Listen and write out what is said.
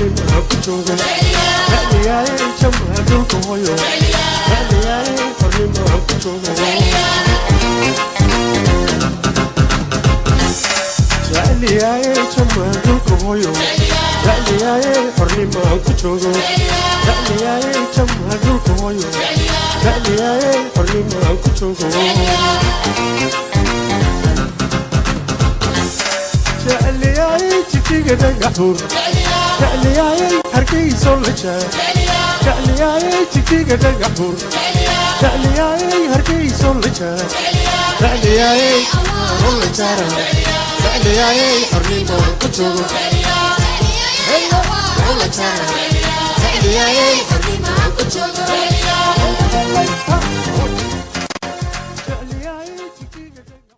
xornimo ku joogo jecliyay jamaal dhulka hooyo jecliyay xornimo ku joogo jecliyay jamaal dhulka hooyo jecliyay xornimo ku joogo jecliyay jamaal dhulka hooyo jecliyay xornimo ku joogo jecliyay jigjiga dhagaxuur jecliyay hargeysa la jaa jecliyay jigjiga dhagaxuur jecliyay hargeysa la jaa jecliyay la jara jecliyay xornimo ku joogo la jara jecliyay